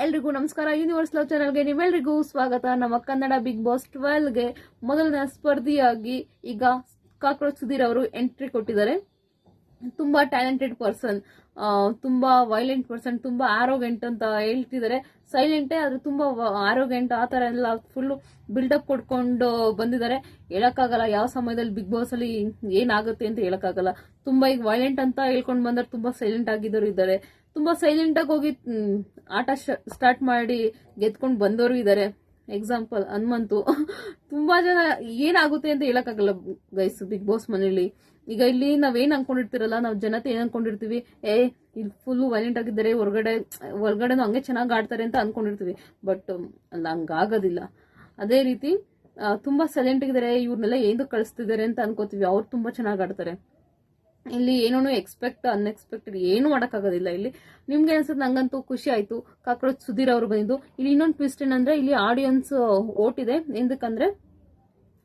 ಎಲ್ರಿಗೂ ನಮಸ್ಕಾರ. Universe love ಚಾನಲ್ಗೆ ನಿಮ್ಮೆಲ್ರಿಗೂ ಸ್ವಾಗತ. ನಮ್ಮ ಕನ್ನಡ ಬಿಗ್ ಬಾಸ್ 12ಗೆ ಮೊದಲನೇ ಸ್ಪರ್ಧಿಯಾಗಿ ಈಗ ಕಾಕ್ರೋಚ್ ಸುಧೀರ್ ಅವರು ಎಂಟ್ರಿ ಕೊಟ್ಟಿದ್ದಾರೆ. ತುಂಬಾ ಟ್ಯಾಲೆಂಟೆಡ್ ಪರ್ಸನ್, ತುಂಬಾ ವೈಲೆಂಟ್ ಪರ್ಸನ್, ತುಂಬಾ ಆರೋಗೆಂಟ್ ಅಂತ ಹೇಳ್ತಿದ್ದಾರೆ. ಸೈಲೆಂಟೇ ಆದ್ರೆ ತುಂಬಾ ಆರೋಗೆಂಟ್, ಆ ತರ ಎಲ್ಲ ಫುಲ್ ಬಿಲ್ಡಪ್ ಕೊಡ್ಕೊಂಡು ಬಂದಿದ್ದಾರೆ. ಹೇಳಕ್ಕಾಗಲ್ಲ ಯಾವ ಸಮಯದಲ್ಲಿ ಬಿಗ್ ಬಾಸ್ ಅಲ್ಲಿ ಏನಾಗುತ್ತೆ ಅಂತ ಹೇಳಕ್ಕಾಗಲ್ಲ. ತುಂಬಾ ಈಗ ವೈಲೆಂಟ್ ಅಂತ ಹೇಳ್ಕೊಂಡು ಬಂದ್ರೆ ತುಂಬಾ ಸೈಲೆಂಟ್ ಆಗಿದ್ದವರು ಇದ್ದಾರೆ, ತುಂಬಾ ಸೈಲೆಂಟ್ ಆಗಿ ಹೋಗಿ ಆಟ ಸ್ಟಾರ್ಟ್ ಮಾಡಿ ಗೆದ್ಕೊಂಡು ಬಂದವರು ಇದ್ದಾರೆ. ಎಕ್ಸಾಂಪಲ್ ಹನುಮಂತು. ತುಂಬಾ ಜನ ಏನಾಗುತ್ತೆ ಅಂತ ಹೇಳಕ್ಕಾಗಲ್ಲ ಗೈಸ್ ಬಿಗ್ ಬಾಸ್ ಮನೇಲಿ. ಈಗ ಇಲ್ಲಿ ನಾವೇನ್ ಅನ್ಕೊಂಡಿರ್ತಿರಲ್ಲ, ನಾವು ಜನತೆ ಏನ್ ಅನ್ಕೊಂಡಿರ್ತೀವಿ, ಇಲ್ಲಿ ಫುಲ್ ವೈಲೆಂಟ್ ಆಗಿದ್ದಾರೆ, ಹೊರಗಡೆನೂ ಹಂಗೆ ಚೆನ್ನಾಗಿ ಆಡ್ತಾರೆ ಅಂತ ಅನ್ಕೊಂಡಿರ್ತೀವಿ. ಬಟ್ ಅಲ್ಲ, ಹಂಗಾಗೋದಿಲ್ಲ. ಅದೇ ರೀತಿ ತುಂಬಾ ಸೈಲೆಂಟ್ ಆಗಿದ್ದಾರೆ, ಇವ್ರನ್ನೆಲ್ಲ ಏನು ಕಳಿಸ್ತಿದ್ದಾರೆ ಅಂತ ಅನ್ಕೋತೀವಿ. ಅವ್ರು ತುಂಬಾ ಚೆನ್ನಾಗಿ ಆಡ್ತಾರೆ. ಇಲ್ಲಿ ಏನೂ ಅನ್ಎಕ್ಸ್ಪೆಕ್ಟೆಡ್ ಏನು ಮಾಡೋಕ್ಕಾಗೋದಿಲ್ಲ. ಇಲ್ಲಿ ನಿಮ್ಗೆ ಅನ್ಸುತ್ತೆ, ನಂಗಂತೂ ಖುಷಿ ಆಯ್ತು ಕಾಕ್ರೋಚ್ ಸುಧೀರ್ ಅವರು ಬಂದಿದ್ದು. ಇಲ್ಲಿ ಇನ್ನೊಂದು ಟ್ವಿಸ್ಟ್ ಏನಂದ್ರೆ, ಇಲ್ಲಿ ಆಡಿಯನ್ಸ್ ವೋಟ್ ಇದೆ. ಎಂದಕ್ಕಂದ್ರೆ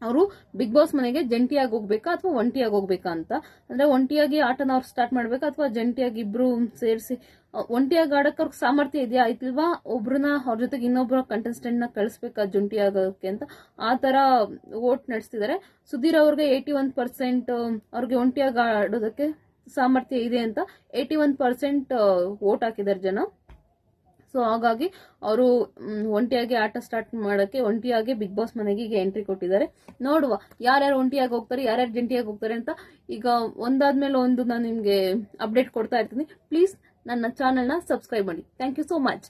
ಅವರು ಬಿಗ್ ಬಾಸ್ ಮನೆಗೆ ಜಂಟಿಯಾಗಿ ಹೋಗ್ಬೇಕಾ ಅಥವಾ ಒಂಟಿಯಾಗಿ ಹೋಗ್ಬೇಕಾ ಅಂತ. ಅಂದ್ರೆ ಒಂಟಿಯಾಗಿ ಆಟನ ಅವ್ರು ಸ್ಟಾರ್ಟ್ ಮಾಡ್ಬೇಕಾ ಅಥವಾ ಜಂಟಿಯಾಗಿ ಇಬ್ರು ಸೇರಿಸಿ ಒಂಟಿಯಾಗಿ ಆಡಕ್ಕೆ ಅವ್ರಿಗೆ ಸಾಮರ್ಥ್ಯ ಇದೆಯಾ ಆಯ್ತಿಲ್ವಾ, ಒಬ್ರನ್ನ ಅವ್ರ ಜೊತೆಗೆ ಇನ್ನೊಬ್ರ ಕಂಟೆಸ್ಟೆಂಟ್ ನ ಕಳಿಸ್ಬೇಕಾ ಜಂಟಿಯಾಗಕ್ಕೆ ಅಂತ ಆ ತರ ವೋಟ್ ನಡೆಸ್ತಿದ್ದಾರೆ. ಸುಧೀರ್ ಅವ್ರಿಗೆ 81% ಅವ್ರಿಗೆ ಒಂಟಿಯಾಗಿ ಆಡೋದಕ್ಕೆ ಸಾಮರ್ಥ್ಯ ಇದೆ ಅಂತ 81% ವೋಟ್ ಹಾಕಿದ್ದಾರೆ ಜನ. ಸೊ ಹಾಗಾಗಿ ಅವರು ಒಂಟಿಯಾಗಿ ಆಟ ಸ್ಟಾರ್ಟ್ ಮಾಡಕ್ಕೆ ಒಂಟಿಯಾಗಿ ಬಿಗ್ ಬಾಸ್ ಮನೆಗೆ ಈಗ ಎಂಟ್ರಿ ಕೊಟ್ಟಿದ್ದಾರೆ. ನೋಡುವ ಯಾರ್ಯಾರು ಒಂಟಿಯಾಗಿ ಹೋಗ್ತಾರೆ, ಯಾರ್ಯಾರು ಜಂಟಿಯಾಗಿ ಹೋಗ್ತಾರೆ ಅಂತ. ಈಗ ಒಂದಾದ್ಮೇಲೆ ಒಂದು ನಾನು ನಿಮ್ಗೆ ಅಪ್ಡೇಟ್ ಕೊಡ್ತಾ ಇರ್ತೀನಿ. ಪ್ಲೀಸ್ ನನ್ನ ಚಾನೆಲ್ನ ಸಬ್ಸ್ಕ್ರೈಬ್ ಮಾಡಿ. Thank you so much.